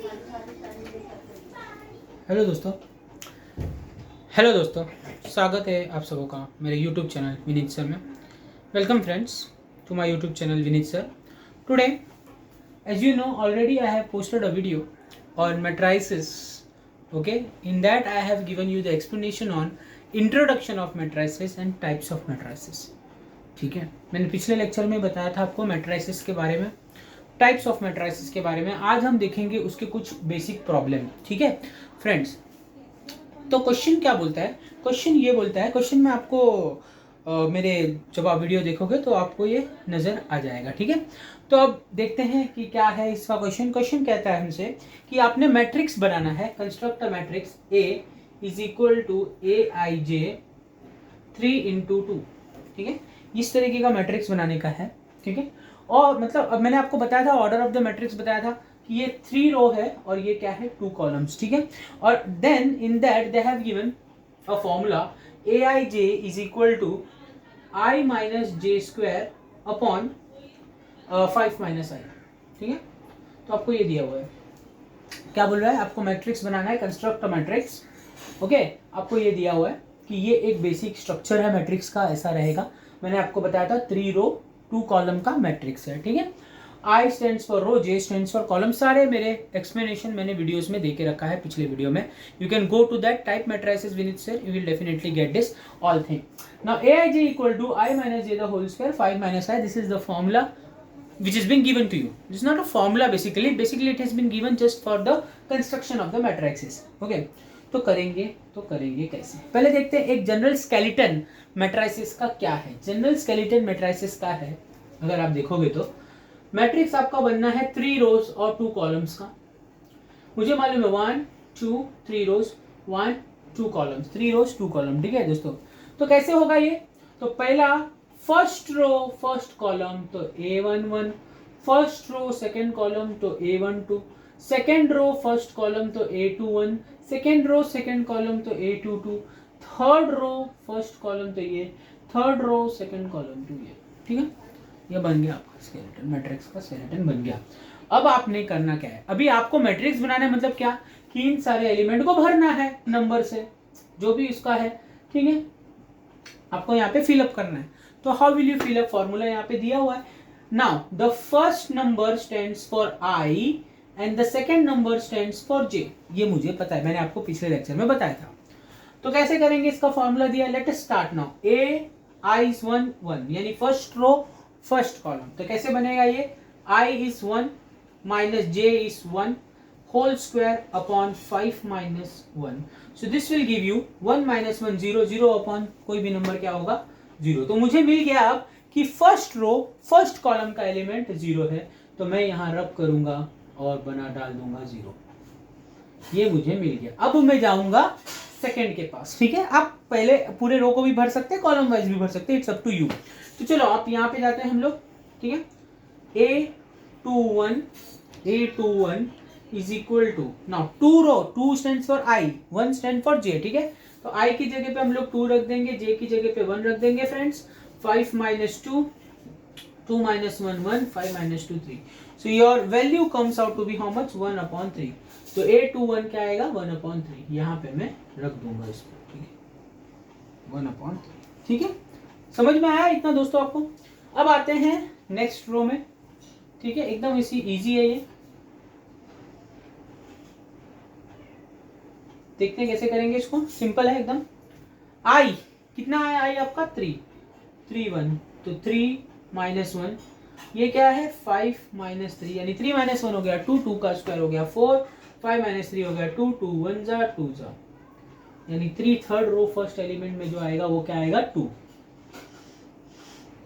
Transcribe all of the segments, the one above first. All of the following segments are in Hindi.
हेलो दोस्तों हेलो दोस्तों स्वागत है आप सबों का मेरे यूट्यूब चैनल विनीत सर में। Welcome friends to my YouTube channel Vineet sir. Today as you know already I have posted a video on matrices. Okay, in that I have given you the explanation on introduction of matrices and types of matrices. ठीक है, मैंने पिछले लेक्चर में बताया था आपको मैट्राइसिस के बारे में, टाइप्स ऑफ मैट्राइसिस के बारे में। आज हम देखेंगे उसके कुछ बेसिक प्रॉब्लम। ठीक है फ्रेंड्स, तो क्वेश्चन क्या बोलता है? क्वेश्चन ये बोलता है, क्वेश्चन में आपको मेरे जब आप वीडियो देखोगे तो आपको ये नज़र आ जाएगा। ठीक है, तो अब देखते हैं कि क्या है इसका क्वेश्चन। क्वेश्चन कहता है हमसे कि आपने मैट्रिक्स बनाना है, construct a matrix A is equal to AIJ 3/2। ठीक है, इस तरीके का मैट्रिक्स बनाने का है। ठीक है, और मतलब अब मैंने आपको बताया था, ऑर्डर ऑफ द मैट्रिक्स बताया था कि ये 3 रो है और ये क्या है 2 कॉलम्स। ठीक है, और then in that they have given a formula AIJ is equal to I minus J square upon 5 minus I. ठीक है, तो आपको ये दिया हुआ है, क्या बोल रहा है? आपको मैट्रिक्स बनाना है, कंस्ट्रक्ट अ मैट्रिक्स। ओके, आपको ये दिया हुआ है कि ये एक बेसिक स्ट्रक्चर है मैट्रिक्स का, ऐसा रहेगा। मैंने आपको बताया था 3 रो 2 कॉलम का मैट्रिक्स है। ठीक है, I stands for row, J stands for column. सारे मेरे एक्सप्लेनेशन मैंने वीडियोस में देके रखा है पिछले वीडियो में। You can go to that, type matrices Vineet sir, you will definitely get this all thing. Now AIJ equal to I minus J the whole square 5 minus I। This is the formula which has been given to you. This is not a formula basically it has been given just for the construction of the matrices. Okay, तो करेंगे कैसे? पहले देखते हैं एक जनरल स्केलेटन मैट्रिसेस का क्या है। जनरल स्केलेटन मैट्रिसेस का है, अगर आप देखोगे तो मैट्रिक्स आपका बनना है 3 रोज और 2 कॉलम्स का। मुझे मालूम है 1 2 3 रोज 1 2 कॉलम्स, 3 रोज 2 कॉलम। ठीक है दोस्तों, तो कैसे होगा ये? तो पहला फर्स्ट रो फर्स्ट कॉलम तो A11, first row second column तो A12, second row first column तो A21, second row second column तो A22, third row first column तो ये, थर्ड रो सेकंड कॉलम तो ये। ठीक है, ये बन गया आपका स्केलेटन, मैट्रिक्स का स्केलेटन बन गया। अब आपने करना क्या है? अभी आपको मैट्रिक्स बनाना है, मतलब क्या कि इन सारे एलिमेंट को भरना है नंबर से, जो भी इसका है। ठीक है, आपको यहाँ पे फिलअप करना है। तो how will you fill up? Formula यहाँ पे दिया हुआ है। Now the first number stands for I and the second number stands for J। ये मुझे पता है, मैंने आपको पिछले लेक्चर में बताया था। तो कैसे करेंगे? इसका फॉर्मूला दिया, let us start now. I is 1 1 यानी फर्स्ट रो फर्स्ट कॉलम। तो कैसे बनेगा ये? I is 1 minus J is 1 whole square upon 5 minus 1। So this will give you 1 minus 1 0 0 upon कोई भी नंबर क्या होगा 0। तो मुझे मिल गया अब कि फर्स्ट रो फर्स्ट कॉलम का एलिमेंट 0 है, तो मैं यहाँ रब करूंगा और बना डाल दूंगा 0। ये मुझे मिल गया। अब मैं जाऊंगा सेकंड के पास। ठीक है, आप पहले पूरे रो को भी भर सकते हैं, कॉलम वाइज भी भर सकते हैं, इट्स अप टू यू। तो चलो आप यहाँ पे जाते हैं हम लोग। ठीक है, A21 is equal to, now 2 row, 2 stands for I, 1 stand for J। ठीक है, तो I की जगह पे हम लोग 2 रख देंगे, J की जगह पे 1 रख देंगे friends. 5 minus 2 2 minus 1 1 5 minus 2 3। so your value comes out to be how much? 1/3। तो A21 क्या आएगा? 1/3। यहाँ पे मैं रख दूंगा इसको। ठीक है, 1/3। ठीक है, समझ में आया इतना दोस्तों आपको? अब आते हैं नेक्स्ट रो में। ठीक है, एकदम इजी है ये, देखते हैं कैसे करेंगे इसको। सिंपल है एकदम। I कितना है? I आपका 3 3 1, तो 3 माइनस 1 ये क्या है? 5 माइनस 3 यानी 3 माइनस 1 हो गया 2, 2 का स्क्वायर हो गया 4, 5 माइनस 3 हो गया 2, 2 1 जा 2 जा, यानी 3 थर्ड रो फर्स्ट एलिमेंट में जो आएगा वो क्या आएगा? 2।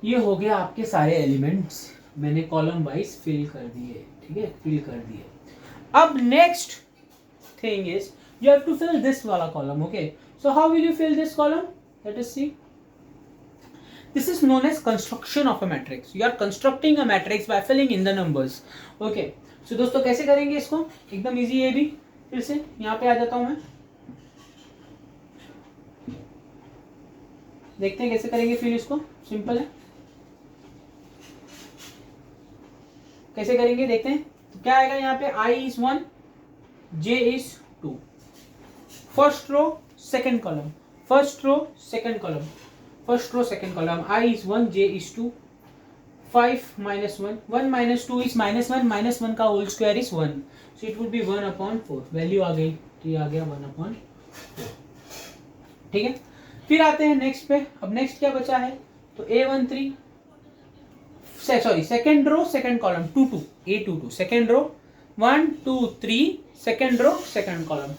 ये हो गया आपके सारे एलिमेंट्स, मैंने कॉलम वाइज फिल कर दिए। ठीक है, फिल कर दिए। अब next thing is you have to fill this wala column. Okay, so how will you fill this column? Let us see. This is known as construction of a matrix. You are constructing a matrix by filling in the numbers. Okay, so दोस्तों कैसे करेंगे इसको? एकदम इजी है भी। फिर से यहाँ पे आ जाता हूँ मैं, देखते हैं कैसे करेंगे फिल इसको। सिंपल है, कैसे करेंगे देखते हैं। तो क्या आएगा यहाँ पे? I is 1 J is 2. First row, second column. First row, second column. First row, second column. I is 1, J is 2. 5 minus 1. 1 minus 2 is minus 1. Minus 1 का whole square is 1. So it would be 1 upon 4. Value आ गई, तो ये आ गया 1 upon 4. ठीक है, फिर आते हैं नेक्स्ट पे. अब नेक्स्ट क्या बचा है, तो A13 sorry second row second column 2 2 A22 second row 1 2 3 second row second column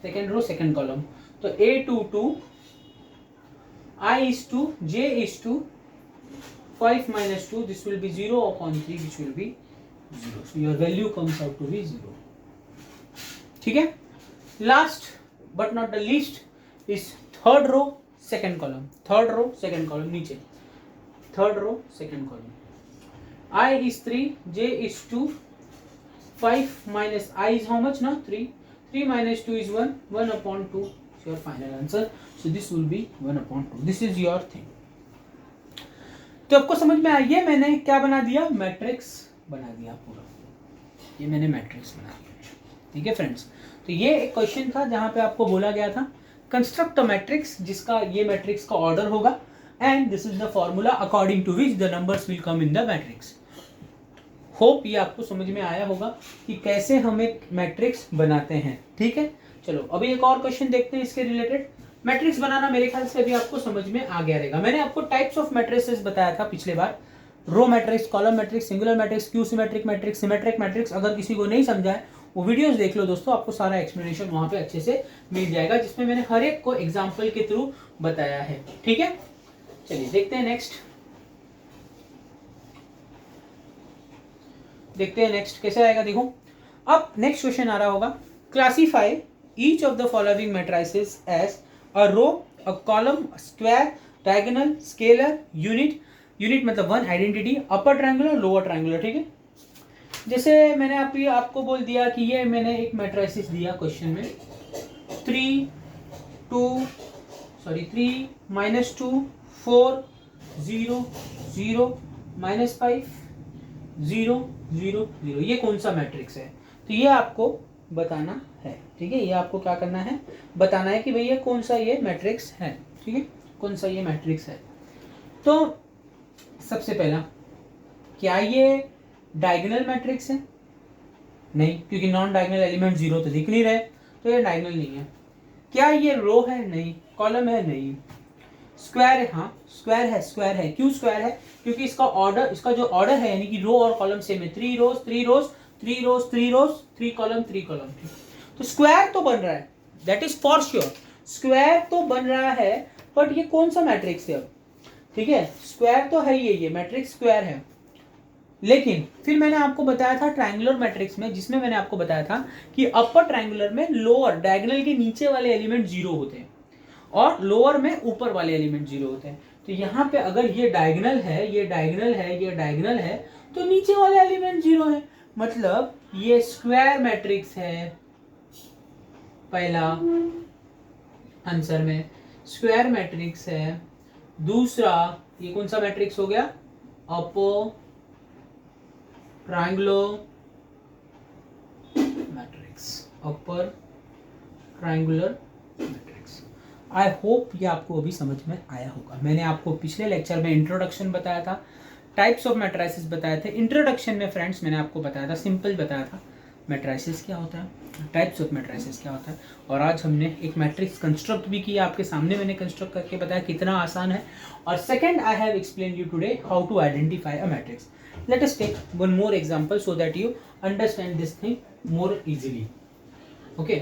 second row second column. तो A22 I is 2 J is 2 5 minus 2 this will be 0 upon 3 which will be 0. So your value comes out to be 0. ठीक है, last but not the least is third row second column. Third row second column नीचे third row second column. I is 3, J is 2, 5 minus I is how much now? 3. 3 minus 2 is 1, 1 upon 2 is your final answer. So this will be 1 upon 2. This is your thing. तो आपको समझ में आइए, मैंने क्या बना दिया, मैट्रिक्स बना दिया पूरा. ये मैंने मैट्रिक्स बना दिया. ठीक है फ्रेंड्स, तो ये एक क्वेश्चन था जहां पे आपको बोला गया था कंस्ट्रक्ट अ मैट्रिक्स जिसका ये मैट्रिक्स का ऑर्डर होगा and this is the formula according to which the numbers will come in the matrix. Hope ये आपको समझ में आया होगा कि कैसे हम एक मैट्रिक्स बनाते हैं. ठीक है, चलो अभी एक और क्वेश्चन देखते हैं इसके रिलेटेड. मैट्रिक्स बनाना मेरे ख्याल से अभी आपको समझ में आ गया रहेगा. मैंने आपको टाइप्स ऑफ मैट्रिसेस बताया था पिछले बार, row matrix, column matrix, singular matrix, skew symmetric matrix, symmetric matrix. अगर किसी को नहीं समझा है वो वीडियोस देख लो दोस्तों, आपको सारा एक्सप्लेनेशन वहां पे अच्छे से मिल जाएगा जिसमें मैंने हर एक को एग्जाम्पल के थ्रू बताया है. ठीक है, चलिए देखते हैं नेक्स्ट. देखते हैं नेक्स्ट कैसे आएगा. देखो अब नेक्स्ट क्वेश्चन आ रहा होगा, classify each of the following matrices as a row, a column, square, diagonal, scalar, unit. Unit मतलब one, identity, upper triangular, lower triangular. ठीक है, जैसे मैंने आपको बोल दिया कि ये मैंने एक मैट्रिसेस दिया क्वेश्चन में 3 minus 2 4 0 0 minus 5 0 0 0. ये कौन सा मैट्रिक्स है, तो ये आपको बताना है. ठीक है, ये आपको क्या करना है, बताना है कि भैया कौन सा ये मैट्रिक्स है. ठीक है, कौन सा ये मैट्रिक्स है. तो सबसे पहला, क्या ये डायगोनल मैट्रिक्स है? नहीं, क्योंकि नॉन डायगोनल एलिमेंट 0 तो दिख नहीं रहे, तो ये डायगोनल नहीं है. क्या ये रो है? नहीं. कॉलम है? नहीं. स्क्वायर है? हाँ स्क्वायर है. स्क्वायर है, क्यों स्क्वायर है, क्योंकि इसका ऑर्डर, इसका जो ऑर्डर है यानी कि रो और कॉलम सेम है. 3 रोज 3 रोज 3 रोज 3 रोज 3 कॉलम 3 कॉलम. तो स्क्वायर तो बन रहा है, that is for sure. Square तो बन रहा है, बट ये कौन सा मैट्रिक्स है अब. ठीक है, स्क्वायर तो है ये मैट्रिक्स स्क्वायर है. लेकिन फिर मैंने आपको बताया था ट्रायंगुलर मैट्रिक्स में, जिसमें मैंने आपको बताया था कि अपर ट्रायंगुलर में लोअर डायगोनल के नीचे वाले एलिमेंट 0 होते हैं और लोअर में ऊपर वाले एलिमेंट 0 होते हैं. तो यहाँ पे अगर ये डायगोनल है, ये डायगोनल है, ये डायगोनल है, तो नीचे वाले एलिमेंट 0 है, मतलब ये स्क्वायर मैट्रिक्स है. पहला आंसर में स्क्वायर मैट्रिक्स है. दूसरा, ये कौन सा मैट्रिक्स हो गया, upper triangular matrix. Upper triangular matrix. I hope ये आपको अभी समझ में आया होगा. मैंने आपको पिछले लेक्चर में इंट्रोडक्शन बताया था, टाइप्स ऑफ मैट्रिसेस बताए थे. इंट्रोडक्शन में फ्रेंड्स मैंने आपको बताया था, सिंपल बताया था मैट्रिसेस क्या होता है, टाइप्स ऑफ मैट्रिसेस क्या होता है. और आज हमने एक मैट्रिक्स कंस्ट्रक्ट भी किया, आपके सामने मैंने कंस्ट्रक्ट करके बताया कितना आसान है. और second, I have explain you today how to identify a matrix. Let us take one more example so that you understand this thing more easily. Okay.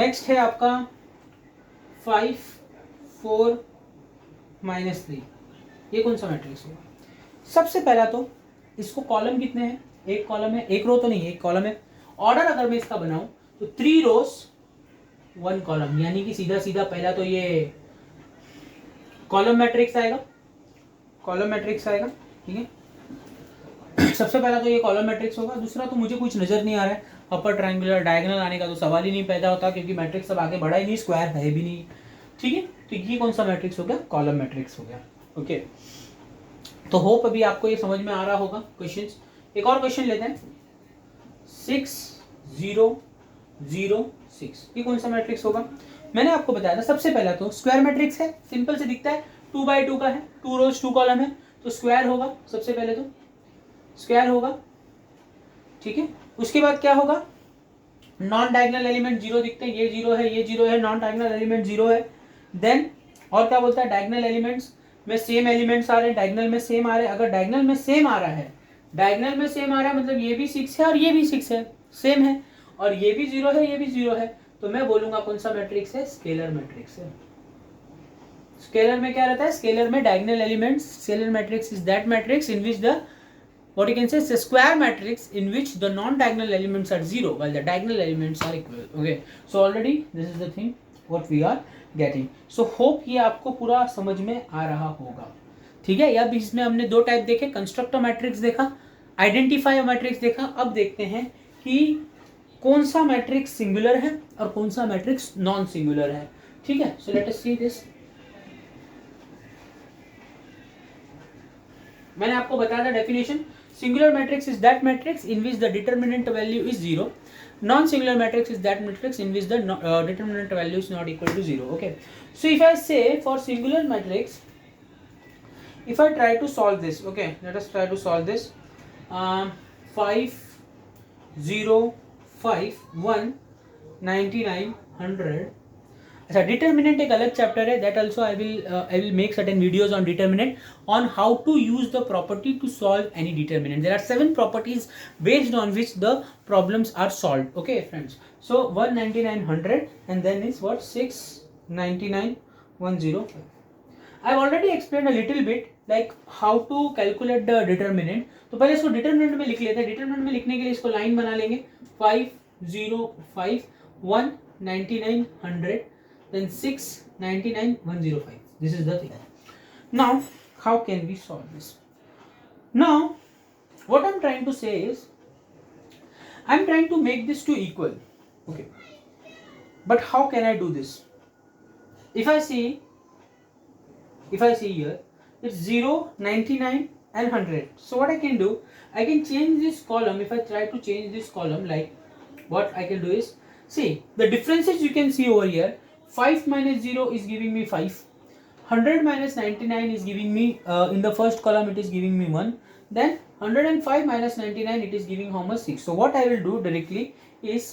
Next है आपका 5 4 minus 3. ये कौन सा मैट्रिक्स होगा? सबसे पहला तो इसको कॉलम कितने हैं, एक कॉलम है, एक रो तो नहीं है, एक कॉलम है. ऑर्डर अगर मैं इसका बनाऊं तो 3 रोज 1 कॉलम, यानी कि सीधा सीधा पहला तो ये कॉलम मैट्रिक्स आएगा. कॉलम मैट्रिक्स आएगा. ठीक है, सबसे पहला तो ये कॉलम मैट्रिक्स होगा. दूसरा तो मुझे कुछ नजर नहीं आ रहा है, अपर ट्रायंगुलर डायगोनल आने का तो सवाल ही नहीं पैदा होता, क्योंकि मैट्रिक्स अब आगे बढ़ा ही नहीं, स्क्वायर है भी नहीं. ठीक है, तो ये कौन सा मैट्रिक्स हो गया, कॉलम मैट्रिक्स हो गया. ओके, तो होप अभी आपको ये समझ में आ रहा होगा क्वेश्चंस एक और क्वेश्चन लेते हैं, 6 0 0 6, ये कौन सा मैट्रिक्स होगा? मैंने आपको बताया था सबसे पहला तो स्क्वायर मैट्रिक्स है, सिंपल से दिखता है, 2 बाई 2 का है, 2 रोज 2 कॉलम है, तो स्क्वायर होगा, सबसे पहले तो स्क्वायर होगा, ठीक है। उसके बाद क्या होगा, नॉन डायगोनल एलिमेंट जीरो दिखते हैं, ये जीरो है, ये जीरो है, नॉन डायगोनल एलिमेंट जीरो है। देन और क्या बोलता है, डायगोनल एलिमेंट्स में सेम एलिमेंट्स आ रहे हैं, डायगोनल में सेम आ रहे हैं। अगर डायगोनल में सेम आ रहा है, डायगोनल में सेम आ रहा है मतलब ये भी 6 है और ये भी 6 है, सेम है, और ये भी 0 है, ये भी 0 है, तो मैं बोलूंगा कौन सा मैट्रिक्स है, स्केलर मैट्रिक्स है। स्केलर में क्या रहता है, स्केलर में diagonal elements, scalar matrix is that matrix in which the what you can say is a square matrix in which the non-diagonal elements are zero while the diagonal elements are equal. Okay, so already this is the thing what we are getting. So hope ये आपको पूरा समझ में आ रहा होगा, ठीक है। या इसमें हमने दो टाइप देखे, कंस्ट्रक्टर मैट्रिक्स देखा, आइडेंटिफायर मैट्रिक्स देखा। अब देखते हैं कि कौन सा मैट्रिक्स सिंगुलर है और कौन सा मैट्रिक्स नॉन सिंगुलर है, ठीक है। So let us see this. मैंने आपको बताया था definition, singular matrix is that matrix in which the determinant value is 0. Non-singular matrix is that matrix in which the determinant value is not equal to 0. Okay, so if I say for singular matrix, if I try to solve this, okay, let us try to solve this. 5 0 5 1 99 100. अच्छा, डिटर्मिनेंट एक अलग चैप्टर है, that also I will make certain videos on determinant, on how to use the property to solve any determinant. There are 7 properties based on which the problems are solved. Okay friends, so 199 100 and then is what 699 105. I have already explained a little bit like how to calculate the determinant. तो पहले इसको डिटर्मिनेंट में लिख लेते हैं. डिटर्मिनेंट में लिखने के लिए इसको लाइन बना लेंगे, 5 0 5 1 99 100 then 6 99 105. This is the thing. Now how can we solve this? Now what I'm trying to say is I'm trying to make this two equal, okay, but how can I do this? If I see here it's 0 99 and 100. So what I can do, I can change this column. If I try to change this column, like what I can do is, see the differences you can see over here. 5 minus 0 is giving me 5. 100 minus 99 is giving me, in the first column it is giving me 1. Then 105 minus 99 it is giving how much, 6. So what I will do directly is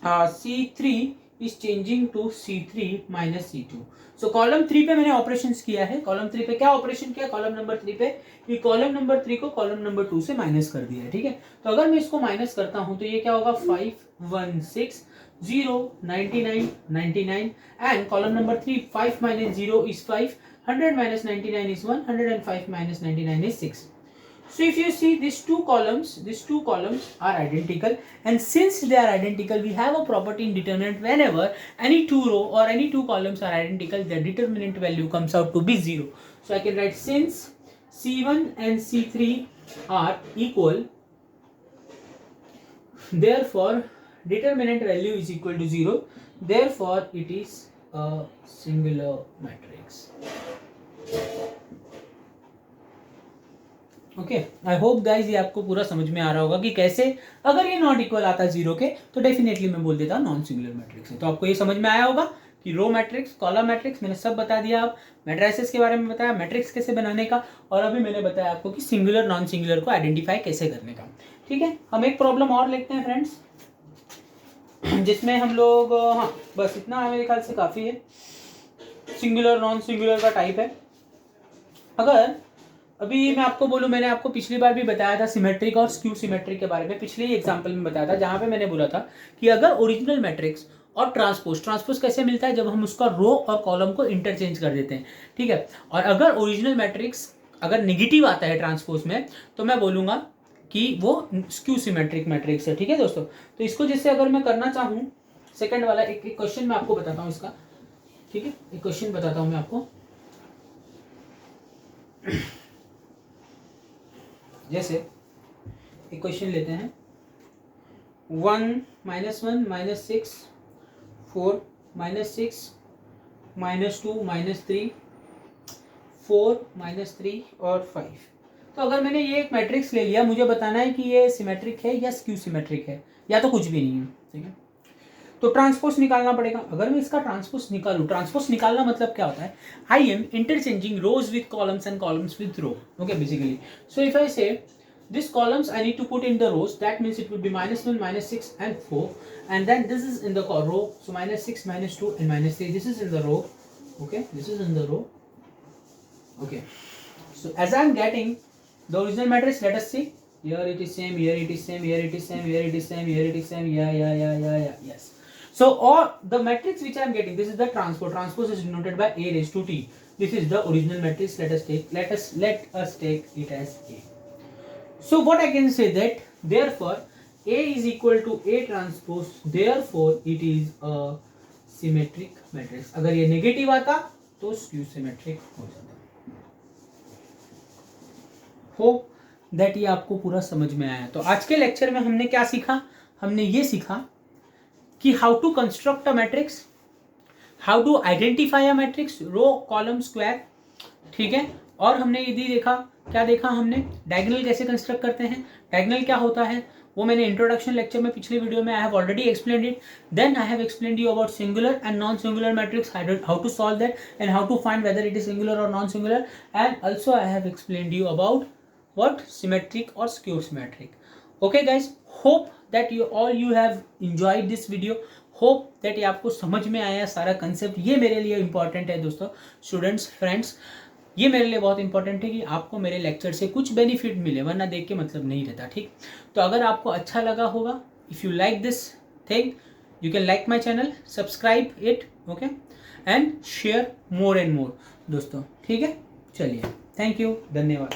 C3 is changing to C3 minus C2. So column 3 पे मैंने ऑपरेशंस किया है. कॉलम 3 पे क्या ऑपरेशन किया, कॉलम नंबर 3 पे ये कॉलम नंबर 3 को कॉलम नंबर 2 से माइनस कर दिया है, ठीक है. तो अगर मैं इसको माइनस करता हूं तो ये क्या होगा, 5 1 6 0 99 99 and column number 3, 5 minus 0 is 5, 100 minus 99 is 1, 105 minus 99 is 6. So if you see these two columns are identical, and since they are identical, we have a property in determinant. Whenever any two row or any two columns are identical, the determinant value comes out to be 0. So I can write, since C1 and C3 are equal, therefore determinant value is equal to 0, therefore it is a singular matrix. Okay, I hope guys ये आपको पूरा समझ में आ रहा होगा कि कैसे अगर ये नॉट इक्वल आता 0 के तो डेफिनेटली मैं बोल देता नॉन सिंगुलर मैट्रिक्स है. तो आपको ये समझ में आया होगा कि रो मैट्रिक्स, कॉलम मैट्रिक्स मैंने सब बता दिया. आप मैट्रिसेस के बारे में बताया, मैट्रिक्स कैसे बनाने का, और अभी मैंने बताया आपको कि सिंगुलर नॉन सिंगुलर को आइडेंटिफाई कैसे करने का. ठीक है, हम एक प्रॉब्लम और लिखते हैं फ्रेंड्स, जिसमें हम लोग, हाँ बस इतना मेरे ख्याल से काफ़ी है. सिंगुलर नॉन सिंगुलर का टाइप है. अगर अभी मैं आपको बोलूँ, मैंने आपको पिछली बार भी बताया था सिमेट्रिक और स्क्यू सिमेट्रिक के बारे में, पिछले ही एग्जाम्पल में बताया था, जहाँ पे मैंने बोला था कि अगर ओरिजिनल मैट्रिक्स और ट्रांसपोज कैसे मिलता है, जब हम उसका रो और कॉलम को इंटरचेंज कर देते हैं. ठीक है, और अगर ओरिजिनल मैट्रिक्स अगर नेगेटिव आता है ट्रांसपोज में, तो मैं बोलूँगा कि वो स्क्यू सिमेट्रिक मैट्रिक्स है. ठीक है दोस्तों, तो इसको जैसे अगर मैं करना चाहूँ, सेकंड वाला एक क्वेश्चन मैं आपको बताता हूँ इसका. ठीक है, एक क्वेश्चन बताता हूँ मैं आपको. जैसे एक क्वेश्चन लेते हैं, 1 -1 -6 4 -6 -2 -3 4 -3 और 5. तो अगर मैंने ये एक मैट्रिक्स ले लिया, मुझे बताना है कि ये सिमेट्रिक है या स्क्यू सिमेट्रिक है या तो कुछ भी नहीं है, ठीक है। तो ट्रांसपोज निकालना पड़ेगा। अगर मैं इसका ट्रांसपोज निकालूं, ट्रांसपोज निकालना मतलब क्या होता है, I am interchanging rows with columns and columns with row, okay basically. So if I say this columns I need to put in the rows, that means it would be -1, -6 and 4, and then this is in the row, so -6, -2 and -3, this is in the row, okay, this is in the row, okay. So as I am getting the original matrix, let us see, here it is same, here it is same, here it is same, here it is same, here it is same, yeah, yes. So all the matrix which I am getting, this is the transpose is denoted by a raised to t. This is the original matrix. Let us take it as A. So what I can say that therefore A is equal to A transpose, therefore it is a symmetric matrix. अगर ये नेगेटिव आता तो स्क्यू सिमेट्रिक हो जाता। होप दैट ये आपको पूरा समझ में आया। तो आज के लेक्चर में हमने क्या सीखा, हमने ये सीखा कि how to construct a matrix, how to identify a matrix, row column square, ठीक है। और हमने ये भी देखा, क्या देखा हमने, डायगोनल कैसे कंस्ट्रक्ट करते हैं, डायगोनल क्या होता है वो मैंने इंट्रोडक्शन लेक्चर में पिछले वीडियो में I have already explained it. Then I have explained you about singular and non singular matrix, how to solve that and how to find whether it is singular और non singular, and also I have explained you about what symmetric और skew symmetric. Okay guys, hope that you have enjoyed this video, hope that ये आपको समझ में आया सारा कंसेप्ट। ये मेरे लिए इंपॉर्टेंट है दोस्तों, स्टूडेंट्स, फ्रेंड्स, ये मेरे लिए बहुत इंपॉर्टेंट है कि आपको मेरे लेक्चर से कुछ बेनिफिट मिले, वरना देख के मतलब नहीं रहता, ठीक। तो अगर आपको अच्छा लगा होगा, if you like this thing, you can like my channel, subscribe it, okay, and share more and more दोस्तों, ठीक है। चलिए, थैंक यू, धन्यवाद।